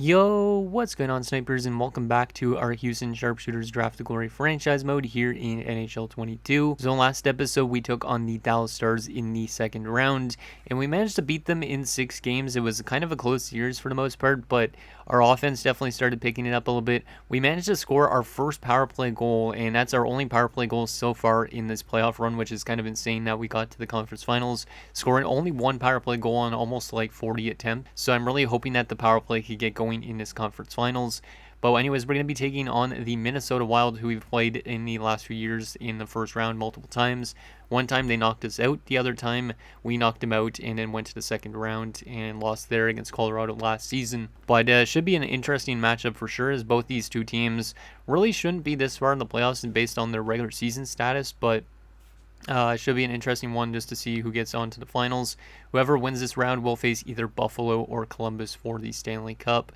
Yo, what's going on, snipers, and welcome back to our Houston Sharpshooters Draft to Glory franchise mode here in NHL 22. So last episode, we took on the Dallas Stars in the second round, and we managed to beat them in 6 games. It was kind of a close series for the most part, but our offense definitely started picking it up a little bit. We managed to score our first power play goal, and that's our only power play goal so far in this playoff run, which is kind of insane that we got to the conference finals, scoring only one power play goal on almost like 40 attempts. So I'm really hoping that the power play could get going in this conference finals. But anyways, we're going to be taking on the Minnesota Wild, who we've played in the last few years in the first round multiple times. One time they knocked us out, the other time we knocked them out and then went to the second round and lost there against Colorado last season. But should be an interesting matchup for sure, as both these two teams really shouldn't be this far in the playoffs based on their regular season status, but it should be an interesting one just to see who gets on to the finals. Whoever wins this round will face either Buffalo or Columbus for the Stanley Cup.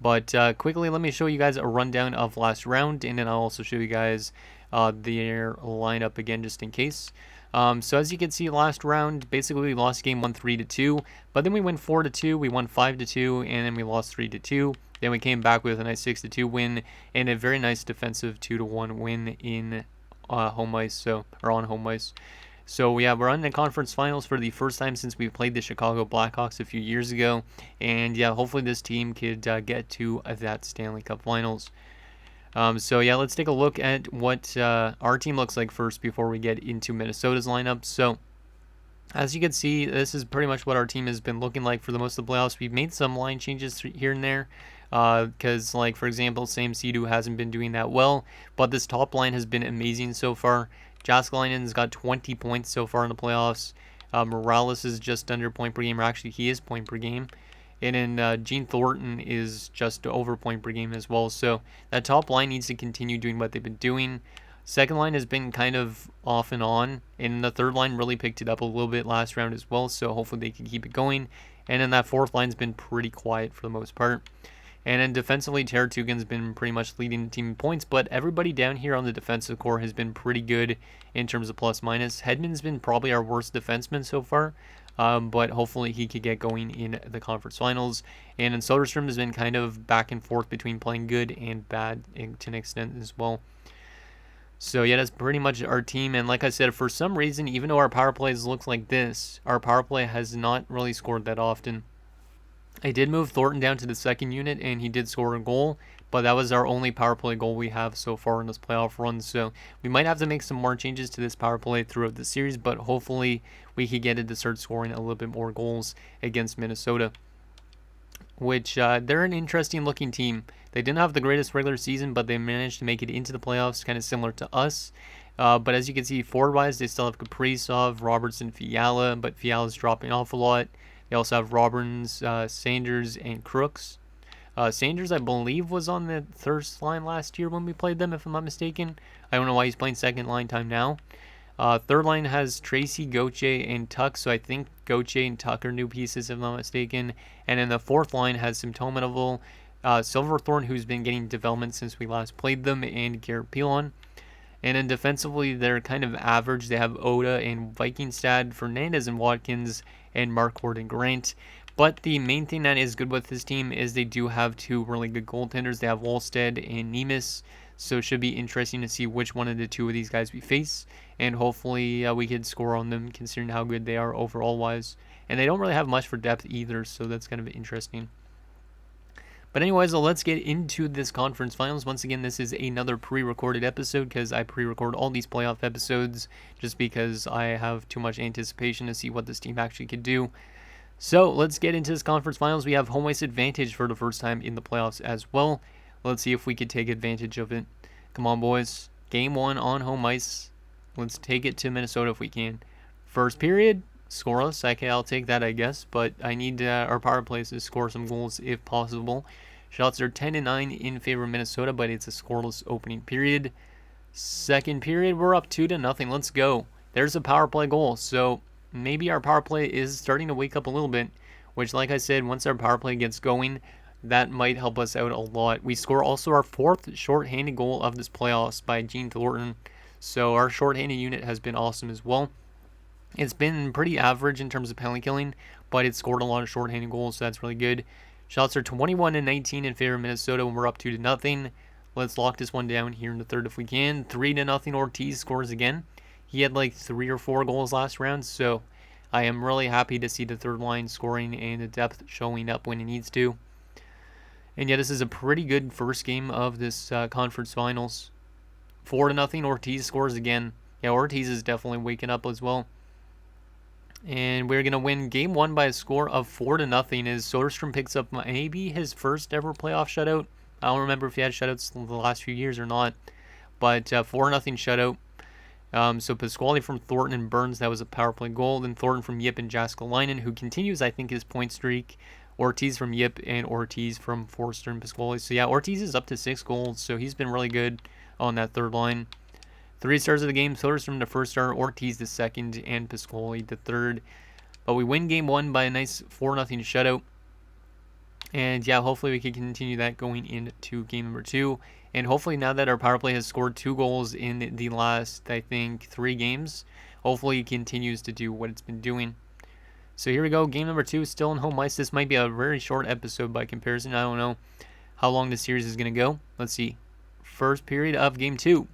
But quickly, let me show you guys a rundown of last round, and then I'll also show you guys their lineup again just in case. So as you can see, last round, basically we lost game 1 3-2, but then we went 4-2, we won 5-2, and then we lost 3-2. Then we came back with a nice 6-2 win and a very nice defensive 2-1 win in home ice, on home ice. So yeah, we're on the conference finals for the first time since we played the Chicago Blackhawks a few years ago, and yeah, hopefully this team could get to that Stanley Cup Finals. So yeah, let's take a look at what our team looks like first before we get into Minnesota's lineup. So as you can see, this is pretty much what our team has been looking like for the most of the playoffs. We've made some line changes here and there, because like for example, Sam Sidhu hasn't been doing that well, but this top line has been amazing so far. Jaskalainen's got 20 points so far in the playoffs. Morales is just under point per game, or actually he is point per game. And then Gene Thornton is just over point per game as well. So that top line needs to continue doing what they've been doing. Second line has been kind of off and on, and the third line really picked it up a little bit last round as well, so hopefully they can keep it going. And then that fourth line's been pretty quiet for the most part. And then defensively, Teratugin's been pretty much leading the team in points, but everybody down here on the defensive core has been pretty good in terms of plus-minus. Hedman's been probably our worst defenseman so far, but hopefully he could get going in the conference finals. And then Soderstrom has been kind of back and forth between playing good and bad to an extent as well. So yeah, that's pretty much our team. And like I said, for some reason, even though our power plays look like this, our power play has not really scored that often. I did move Thornton down to the second unit, and he did score a goal, but that was our only power play goal we have so far in this playoff run. So we might have to make some more changes to this power play throughout the series, but hopefully we could get it to start scoring a little bit more goals against Minnesota, which they're an interesting looking team. They didn't have the greatest regular season, but they managed to make it into the playoffs, kind of similar to us. But as you can see, forward-wise, they still have Kaprizov, Robertson, Fiala, but Fiala's dropping off a lot. They also have Robbins, Sanders, and Crooks. Sanders, I believe, was on the first line last year when we played them, if I'm not mistaken. I don't know why he's playing second line time now. Third line has Tracy, Gauthier, and Tuck, so I think Gauthier and Tuck are new pieces, if I'm not mistaken. And then the fourth line has Simtonoval, Silverthorne, who's been getting development since we last played them, and Garrett Pilon. And then defensively, they're kind of average. They have Oda and Vikingstad, Fernandez and Watkins, and Marquardt and Grant. But the main thing that is good with this team is they do have 2 really good goaltenders. They have Wallstead and Nemes, so it should be interesting to see which one of the 2 of these guys we face. And hopefully we can score on them, considering how good they are overall-wise. And they don't really have much for depth either, so that's kind of interesting. But anyways, let's get into this conference finals. Once again, this is another pre-recorded episode because I pre-record all these playoff episodes just because I have too much anticipation to see what this team actually could do. So let's get into this conference finals. We have home ice advantage for the first time in the playoffs as well. Let's see if we could take advantage of it. Come on, boys. Game 1 on home ice. Let's take it to Minnesota if we can. First period, scoreless. Okay, I'll take that, I guess. But I need our power plays to score some goals if possible. Shots are 10-9 in favor of Minnesota, but it's a scoreless opening period. Second period, we're up 2-0. Let's go. There's a power play goal. So maybe our power play is starting to wake up a little bit, which, like I said, once our power play gets going, that might help us out a lot. We score also our 4th shorthanded goal of this playoffs by Gene Thornton. So our shorthanded unit has been awesome as well. It's been pretty average in terms of penalty killing, but it scored a lot of shorthanded goals, so that's really good. Shots are 21-19 in favor of Minnesota when we're up 2-0. Let's lock this one down here in the third if we can. 3-0. Ortiz scores again. He had like 3 or 4 goals last round, so I am really happy to see the third line scoring and the depth showing up when it needs to. And yeah, this is a pretty good first game of this conference finals. 4-0. Ortiz scores again. Yeah, Ortiz is definitely waking up as well. And we're going to win game 1 by a score of 4-0 as Soderstrom picks up maybe his first ever playoff shutout. I don't remember if he had shutouts the last few years or not. But 4-0 shutout. So Pasquale from Thornton and Burns, that was a power play goal. Then Thornton from Yip and Jääskeläinen, who continues, I think, his point streak. Ortiz from Yip and Ortiz from Forster and Pasquale. So yeah, Ortiz is up to 6 goals, so he's been really good on that third line. 3 stars of the game, Soderstrom the first star, Ortiz the second, and Pasquale the third. But we win game 1 by a nice 4-0 shutout. And yeah, hopefully we can continue that going into game number 2. And hopefully now that our power play has scored 2 goals in the last, I think, 3 games, hopefully it continues to do what it's been doing. So here we go, game number 2, still in home ice. This might be a very short episode by comparison. I don't know how long this series is going to go. Let's see. First period of game 2.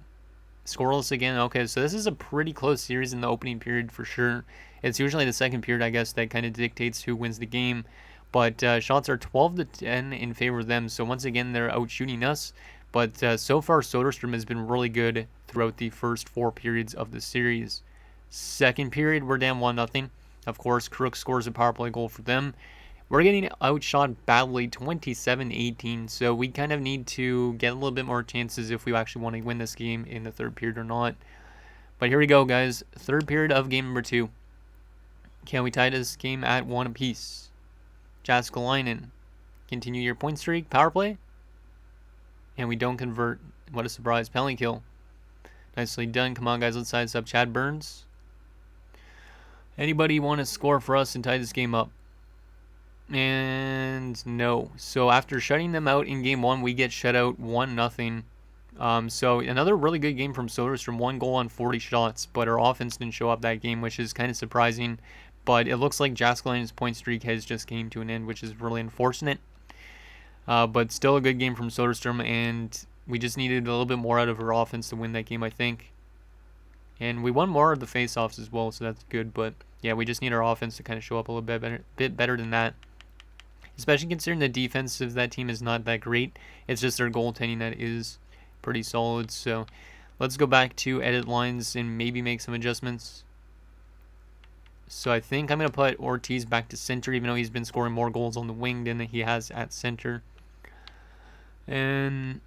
Scoreless again. Okay, so this is a pretty close series in the opening period for sure. It's usually the second period, I guess, that kind of dictates who wins the game. But shots are 12-10 in favor of them. So once again, they're out shooting us. But so far, Soderstrom has been really good throughout the first 4 periods of the series. Second period, we're down 1-0. Of course, Crook scores a power play goal for them. We're getting outshot badly, 27-18. So we kind of need to get a little bit more chances if we actually want to win this game in the third period or not. But here we go, guys. Third period of game number 2. Can we tie this game at 1 apiece? Jääskeläinen, continue your point streak. Power play. And we don't convert. What a surprise. Penalty kill. Nicely done. Come on, guys. Let's size up Chad Burns. Anybody want to score for us and tie this game up? And no. So after shutting them out in game 1, we get shut out 1-0. So another really good game from Soderstrom. 1 goal on 40 shots. But our offense didn't show up that game, which is kind of surprising. But it looks like Jääskeläinen's point streak has just came to an end, which is really unfortunate. But still a good game from Soderstrom, and we just needed a little bit more out of our offense to win that game, I think. And we won more of the face-offs as well, so that's good. But yeah, we just need our offense to kind of show up a little bit better than that. Especially considering the defense of that team is not that great. It's just their goaltending that is pretty solid. So let's go back to edit lines and maybe make some adjustments. So I think I'm going to put Ortiz back to center, even though he's been scoring more goals on the wing than he has at center. And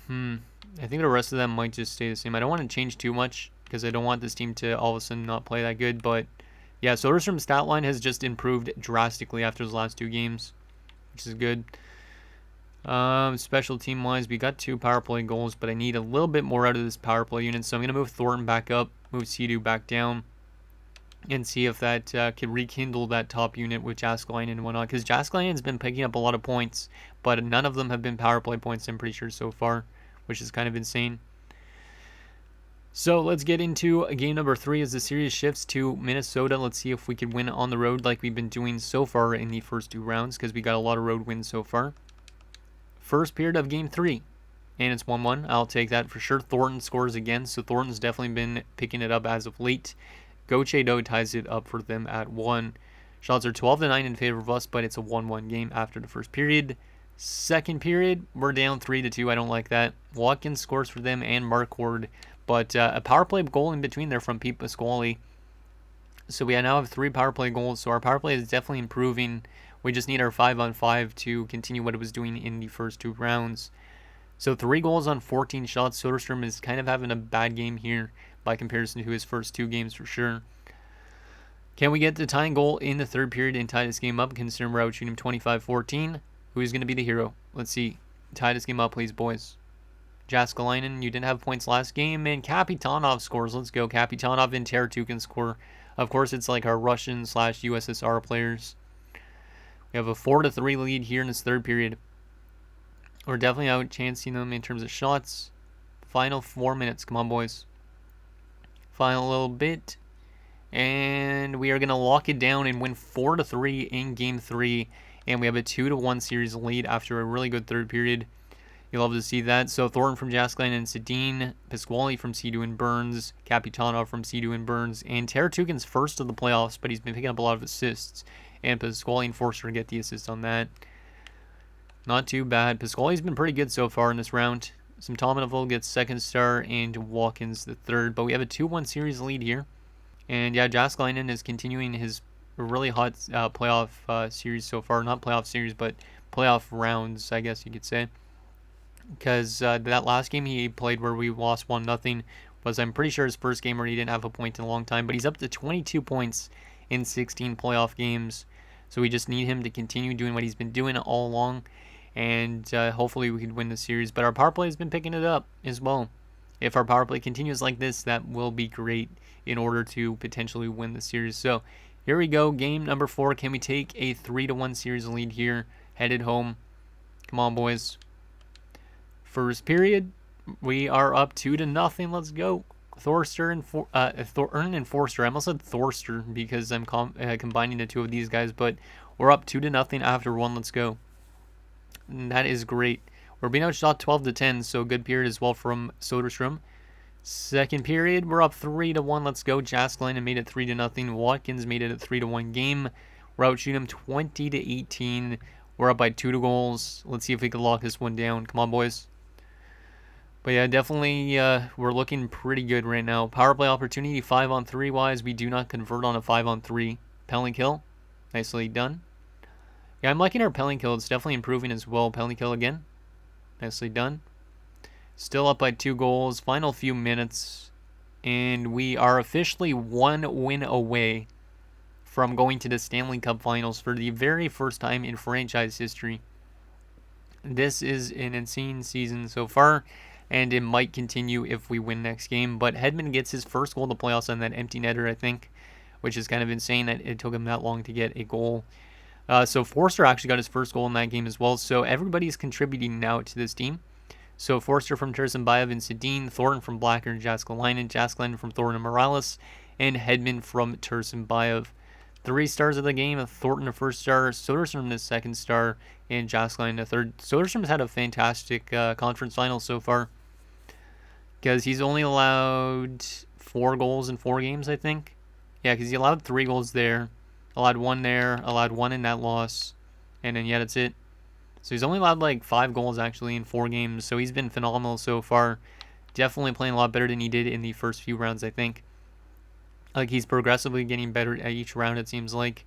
I think the rest of them might just stay the same. I don't want to change too much because I don't want this team to all of a sudden not play that good. But yeah, Soderstrom's stat line has just improved drastically after his last 2 games, which is good. Special team wise, we got 2 power play goals, but I need a little bit more out of this power play unit. So I'm going to move Thornton back up, move Sea-Doo back down, and see if that can rekindle that top unit with Jääskeläinen and whatnot. Because Jääskeläinen's been picking up a lot of points, but none of them have been power play points, I'm pretty sure, so far, which is kind of insane. So let's get into game number 3 as the series shifts to Minnesota. Let's see if we can win on the road like we've been doing so far in the first 2 rounds, because we got a lot of road wins so far. First period of game 3, and it's 1-1. I'll take that for sure. Thornton scores again, so Thornton's definitely been picking it up as of late. Gochedo ties it up for them at 1. Shots are 12-9 in favor of us, but it's a 1-1 game after the first period. Second period, we're down 3-2. I don't like that. Watkins scores for them and Marquard, but a power play goal in between there from Pete Pasquale. So we now have 3 power play goals, so our power play is definitely improving. We just need our 5-on-5 to continue what it was doing in the first 2 rounds. So 3 goals on 14 shots. Soderstrom is kind of having a bad game here by comparison to his first 2 games for sure. Can we get the tying goal in the third period and tie this game up, considering we're out shooting 25-14? Who is going to be the hero? Let's see. Tie this game up, please, boys. Jääskeläinen, you didn't have points last game, and Kapitanov scores. Let's go. Kapitanov and Teratu can score. Of course, it's like our Russian/USSR players. We have a 4-3 lead here in this third period. We're definitely out-chancing them in terms of shots. Final 4 minutes. Come on, boys. Final little bit. And we are going to lock it down and win 4-3 in game 3. And we have a 2-1 series lead after a really good third period. You love to see that. So Thornton from Jasklin and Sedin, Pasquale from Seadoo and Burns, Capitanov from Seadoo and Burns, and Teratukin's first of the playoffs, but he's been picking up a lot of assists. And Pasquale and Forster get the assist on that. Not too bad. Pasquale's been pretty good so far in this round. Tominov gets second star and Watkins the third, but we have a 2-1 series lead here. And yeah, Jasklinen is continuing his really hot playoff series so far. Not playoff series, but playoff rounds, I guess you could say. Because that last game he played where we lost 1-0 was, I'm pretty sure, his first game where he didn't have a point in a long time. But he's up to 22 points in 16 playoff games. So we just need him to continue doing what he's been doing all along. And hopefully we can win the series. But our power play has been picking it up as well. If our power play continues like this, that will be great in order to potentially win the series. So here we go, game number 4. Can we take a 3-1 series lead here, headed home? Come on, boys. First period, we are up 2-0. Let's go. Thorster and Thornton and Forster. I almost said Thorster because I'm combining the two of these guys, but we're up 2-0 after 1. Let's go. And that is great. We're being outshot 12-10, so good period as well from Soderstrom. Second period, we're up 3-1. Let's go. Jasklinen made it 3-0. Watkins made it a 3-1 game. We're outshooting him 20-18. We're up by 2 goals. Let's see if we can lock this one down. Come on, boys. But yeah, definitely we're looking pretty good right now. Power play opportunity 5-on-3 wise. We do not convert on a 5-on-3. Penalty kill. Nicely done. Yeah, I'm liking our penalty kill. It's definitely improving as well. Penalty kill again. Nicely done. Still up by 2 goals. Final few minutes. And we are officially 1 win away from going to the Stanley Cup Finals for the very first time in franchise history. This is an insane season so far, and it might continue if we win next game. But Hedman gets his first goal in the playoffs on that empty netter, I think, which is kind of insane that it took him that long to get a goal. So Forster actually got his first goal in that game as well. So everybody's contributing now to this team. So Forster from Tursenbayev and Sedin, Thornton from Blacker and Jasklinen from Thornton and Morales, and Hedman from Tursenbayev. 3 stars of the game, Thornton a first star, Soderstrom the second star, and Jasklinen a third. Soderstrom's had a fantastic conference final so far, because he's only allowed 4 goals in 4 games, I think. Yeah, because he allowed 3 goals there, allowed 1 there, allowed 1 in that loss, and then yeah, that's it. So he's only allowed like 5 goals actually in 4 games, so he's been phenomenal so far. Definitely playing a lot better than he did in the first few rounds, I think. Like, he's progressively getting better at each round, it seems like.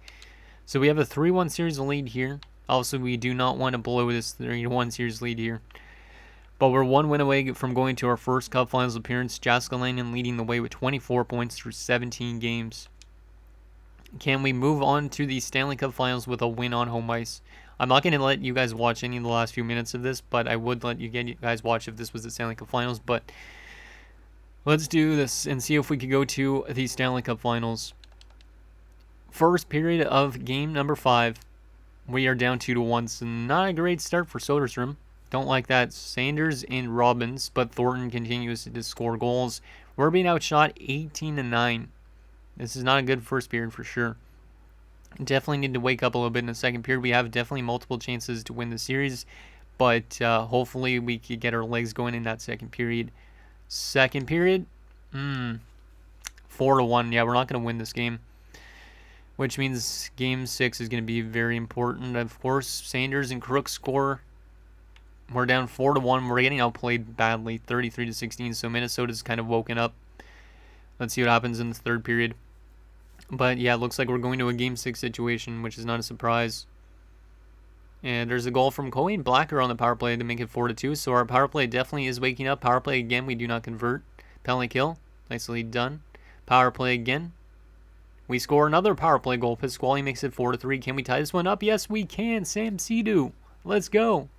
So we have a 3-1 series lead here. Also, we do not want to blow this 3-1 series lead here. But we're 1 win away from going to our first Cup Finals appearance. Jasklinen leading the way with 24 points through 17 games. Can we move on to the Stanley Cup Finals with a win on home ice? I'm not going to let you guys watch any of the last few minutes of this, but I would let you guys watch if this was the Stanley Cup Finals. But let's do this and see if we could go to the Stanley Cup Finals. First period of game number 5. We are down 2-1, so not a great start for Soderstrom. Don't like that. Sanders and Robbins, but Thornton continues to score goals. We're being outshot 18-9. This is not a good first period for sure. Definitely need to wake up a little bit in the second period. We have definitely multiple chances to win the series, but hopefully we could get our legs going in that second period. Second period, 4-1. Yeah, we're not going to win this game, which means game 6 is going to be very important. Of course, Sanders and Crook score. We're down 4-1. We're getting outplayed badly, 33-16. So Minnesota's kind of woken up. Let's see what happens in the third period. But yeah, it looks like we're going to a game 6 situation, which is not a surprise. And there's a goal from Coe and Blacker on the power play to make it 4-2. So our power play definitely is waking up. Power play again, we do not convert. Penalty kill, nicely done. Power play again. We score another power play goal. Pasquale makes it 4-3. Can we tie this one up? Yes, we can. Sam Seadoo. Let's go.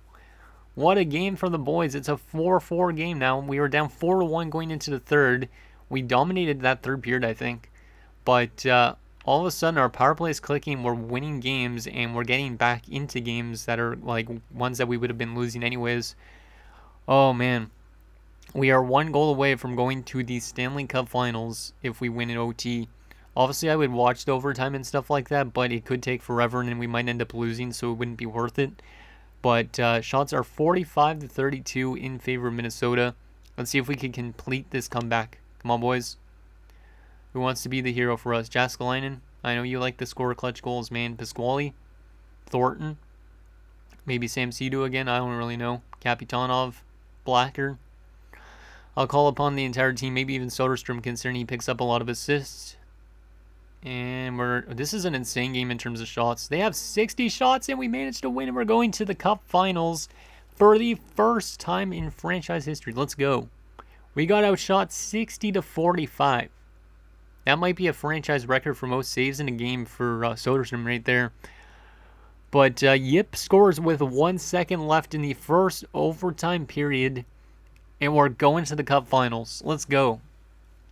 What a game for the boys. It's a 4-4 game now. We were down 4-1 going into the third. We dominated that third period, I think. But all of a sudden, our power play is clicking. We're winning games, and we're getting back into games that are like ones that we would have been losing anyways. Oh, man. We are 1 goal away from going to the Stanley Cup Finals if we win in OT. Obviously, I would watch the overtime and stuff like that, but it could take forever, and then we might end up losing, so it wouldn't be worth it. But shots are 45-32 in favor of Minnesota. Let's see if we can complete this comeback. Come on, boys. Who wants to be the hero for us? Jaskalainen. I know you like to score clutch goals, man. Pasquale. Thornton. Maybe Sam Sedu again. I don't really know. Kapitanov. Blacker. I'll call upon the entire team. Maybe even Soderstrom, considering he picks up a lot of assists. And this is an insane game in terms of shots. They have 60 shots and we managed to win, and we're going to the Cup Finals for the first time in franchise history. Let's go. We got outshot 60-45. That might be a franchise record for most saves in a game for Soderstrom right there. But Yip scores with 1 second left in the first overtime period, and we're going to the Cup Finals. Let's go.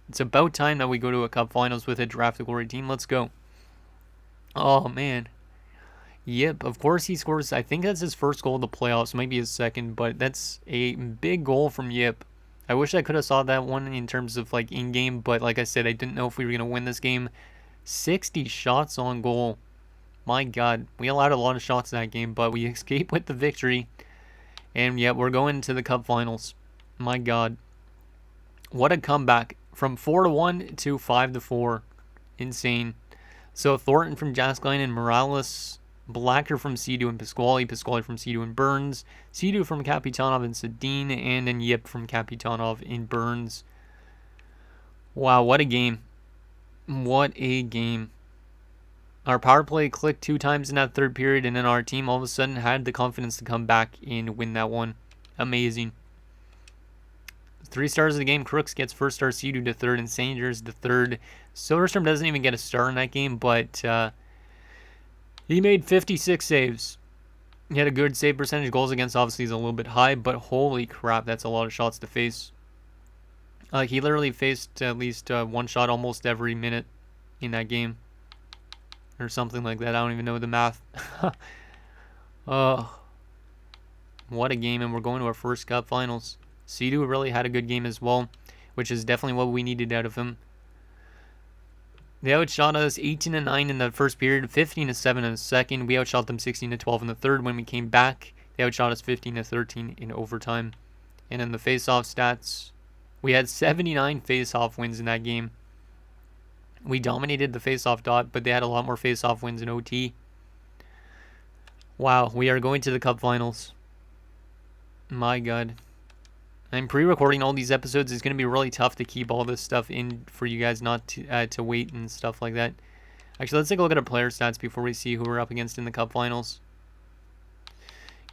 It's about time that we go to a Cup Finals with a Draft Glory team. Let's go. Oh, man. Yep, of course he scores. I think that's his first goal of the playoffs. Maybe his second, but that's a big goal from Yip. I wish I could have saw that one in terms of like in-game, but like I said, I didn't know if we were going to win this game. 60 shots on goal. My God, we allowed a lot of shots in that game, but we escaped with the victory. And yeah, we're going to the Cup Finals. My God. What a comeback. From 4-1 to 5-4. Insane. So Thornton from Jaskline and Morales. Blacker from Sedu and Pasquale. Pasquale from Sedu and Burns. Sedu from Kapitanov and Sedin. And then Yip from Kapitanov and Burns. Wow, what a game. What a game. Our power play clicked 2 times in that third period, and then our team all of a sudden had the confidence to come back and win that one. Amazing. 3 stars of the game. Crooks gets first star, Sedu to third, and Sanders to third. Soderstrom doesn't even get a star in that game, but he made 56 saves. He had a good save percentage. Goals against obviously is a little bit high, but holy crap, that's a lot of shots to face. He literally faced at least 1 shot almost every minute in that game. Or something like that. I don't even know the math. Oh, what a game, and we're going to our first Cup Finals. Sedu really had a good game as well, which is definitely what we needed out of him. They outshot us 18-9 in the first period, 15-7 in the second. We outshot them 16-12 in the third. When we came back, they outshot us 15-13 in overtime. And in the face-off stats, we had 79 face-off wins in that game. We dominated the face-off dot, but they had a lot more face-off wins in OT. Wow, we are going to the Cup Finals. My God. I'm pre-recording all these episodes. It's going to be really tough to keep all this stuff in for you guys not to wait and stuff like that. Actually, let's take a look at our player stats before we see who we're up against in the Cup Finals.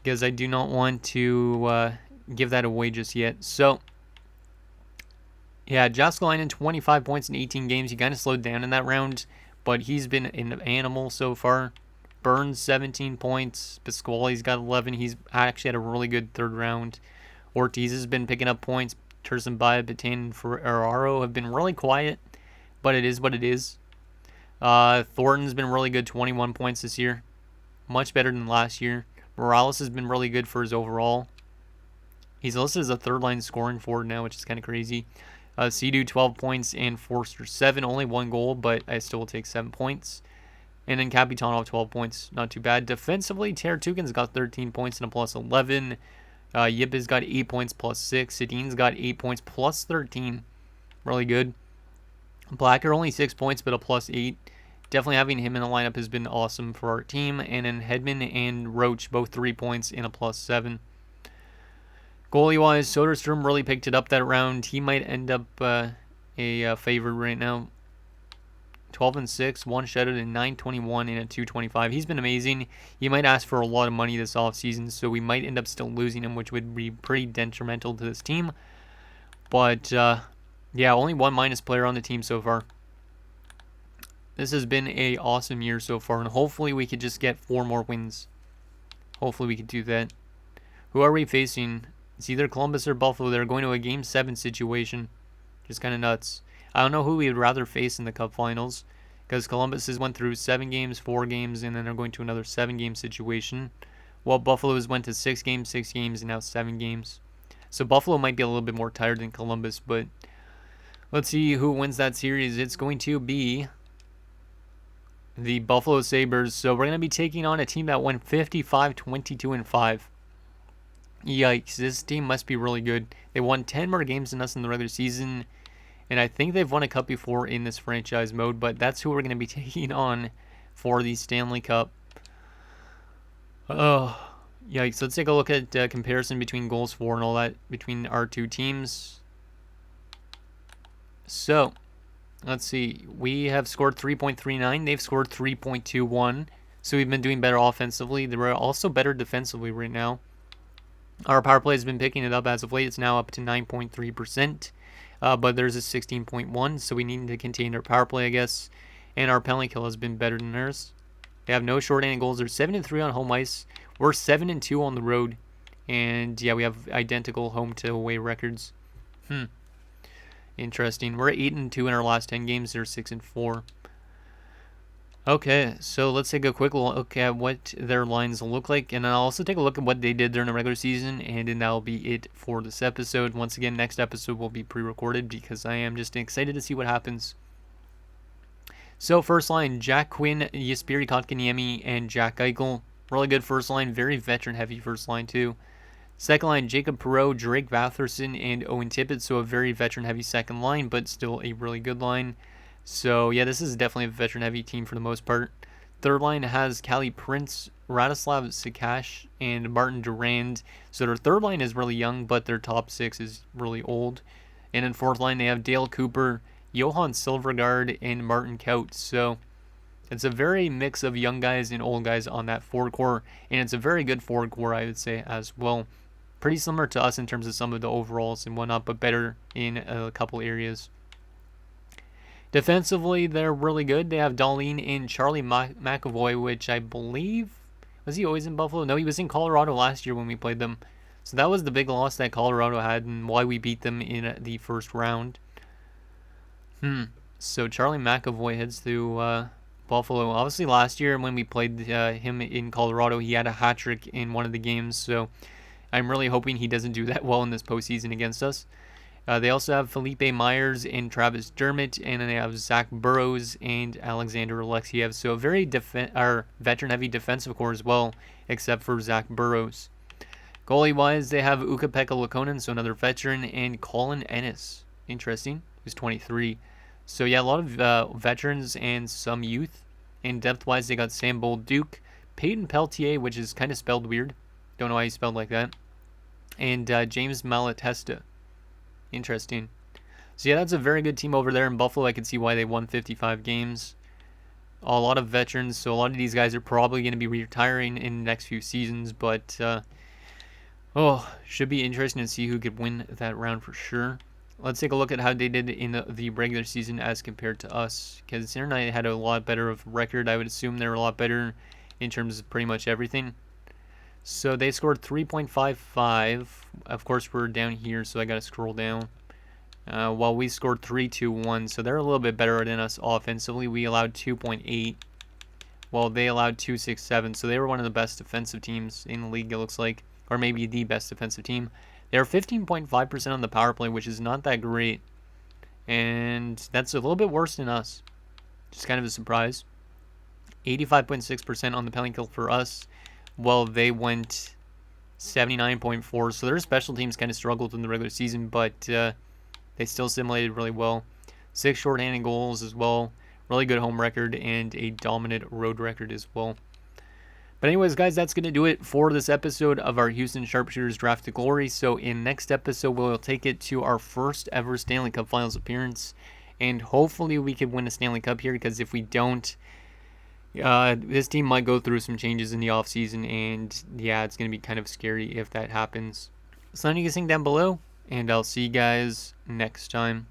Because I do not want to give that away just yet. So, yeah, Jaskalainen, 25 points in 18 games. He kind of slowed down in that round, but he's been an animal so far. Burns, 17 points. Pasquale's got 11. He's actually had a really good third round. Ortiz has been picking up points. Tursenbaia, Batain, and Ferraro have been really quiet, but it is what it is. Thornton's been really good, 21 points this year. Much better than last year. Morales has been really good for his overall. He's listed as a third-line scoring forward now, which is kind of crazy. Sedu, 12 points, and Forster, 7. Only 1 goal, but I still will take 7 points. And then Kapitanov, 12 points. Not too bad. Defensively, Teratukin's got 13 points and a plus 11. Yip has got 8 points plus 6. Sedin's got 8 points plus 13. Really good. Blacker only 6 points, but a plus 8. Definitely having him in the lineup has been awesome for our team. And then Hedman and Roach, both 3 points and a plus 7. Goalie-wise, Soderstrom really picked it up that round. He might end up a favorite right now. 12-6, 1 shutout, and 921 and a 225. He's been amazing. He might ask for a lot of money this offseason, so we might end up still losing him, which would be pretty detrimental to this team. But, yeah, only 1 minus player on the team so far. This has been an awesome year so far, and hopefully we could just get 4 more wins. Hopefully we could do that. Who are we facing? It's either Columbus or Buffalo. They're going to a Game 7 situation. Just kind of nuts. I don't know who we would rather face in the Cup Finals, because Columbus has went through 7 games, 4 games, and then they're going to another 7-game situation, while Buffalo has went to 6 games, and now 7 games. So Buffalo might be a little bit more tired than Columbus, but let's see who wins that series. It's going to be the Buffalo Sabres. So we're going to be taking on a team that won 55, 22, and 5. Yikes, this team must be really good. They won 10 more games than us in the regular season, and I think they've won a cup before in this franchise mode, but that's who we're going to be taking on for the Stanley Cup. Oh, yikes. Let's take a look at comparison between goals for and all that between our two teams. So, let's see. We have scored 3.39. They've scored 3.21. So we've been doing better offensively. They're also better defensively right now. Our power play has been picking it up as of late. It's now up to 9.3%. But there's a 16.1, so we need to contain our power play, I guess. And our penalty kill has been better than theirs. They have no shorthanded goals. They're 7-3 on home ice. We're 7-2 on the road. And yeah, we have identical home to away records. Interesting. We're 8-2 in our last 10 games. They're 6-4. Okay, so let's take a quick look at what their lines look like, and I'll also take a look at what they did during the regular season, and then that'll be it for this episode. Once again, next episode will be pre-recorded because I am just excited to see what happens. So first line, Jack Quinn, Jesperi Kotkaniemi, and Jack Eichel. Really good first line, very veteran-heavy first line too. Second line, Jacob Perreault, Drake Batherson, and Owen Tippett, so a very veteran-heavy second line, but still a really good line. So, yeah, this is definitely a veteran-heavy team for the most part. Third line has Cali Prince, Radislav Sikash, and Martin Durand. So their third line is really young, but their top six is really old. And in fourth line, they have Dale Cooper, Johan Silvergard, and Martin Kaut. So it's a very mix of young guys and old guys on that forward core. And it's a very good forward core, I would say, as well. Pretty similar to us in terms of some of the overalls and whatnot, but better in a couple areas. Defensively, they're really good. They have Darlene and Charlie McAvoy, which I believe, was he always in Buffalo? No, he was in Colorado last year when we played them. So that was the big loss that Colorado had and why we beat them in the first round. So Charlie McAvoy heads to Buffalo. Obviously, last year when we played him in Colorado, he had a hat trick in one of the games. So I'm really hoping he doesn't do that well in this postseason against us. They also have Felipe Myers and Travis Dermott, and then they have Zach Burrows and Alexander Alexiev. So a very veteran-heavy defensive core as well, except for Zach Burrows. Goalie-wise, they have Ukko-Pekka Luukkonen, so another veteran, and Colin Ennis. Interesting. Who's 23. So yeah, a lot of veterans and some youth. And depth-wise, they got Sam Bolduc, Peyton Peltier, which is kind of spelled weird. Don't know why he's spelled like that. And James Malatesta. Interesting. So yeah, that's a very good team over there in Buffalo. I can see why they won 55 games. A lot of veterans, so a lot of these guys are probably going to be retiring in the next few seasons, but should be interesting to see who could win that round for sure. Let's take a look at how they did in the regular season as compared to us, because Sarah and I had a lot better of record. I would assume they were a lot better in terms of pretty much everything. So they scored 3.55. Of course, we're down here, so I got to scroll down. While we scored 3.21, so they're a little bit better than us offensively. We allowed 2.8, while they allowed 2.67. So they were one of the best defensive teams in the league, it looks like, or maybe the best defensive team. They're 15.5% on the power play, which is not that great, and that's a little bit worse than us. Just kind of a surprise. 85.6% on the penalty kill for us. Well, they went 79.4, so their special teams kind of struggled in the regular season, but they still simulated really well. 6 shorthanded goals as well. Really good home record and a dominant road record as well. But anyways, guys, that's going to do it for this episode of our Houston Sharpshooters Draft to Glory. So in next episode, we'll take it to our first ever Stanley Cup Finals appearance, and hopefully we can win a Stanley Cup here, because if we don't, this team might go through some changes in the offseason, and yeah, it's going to be kind of scary if that happens. So let me guys think down below, and I'll see you guys next time.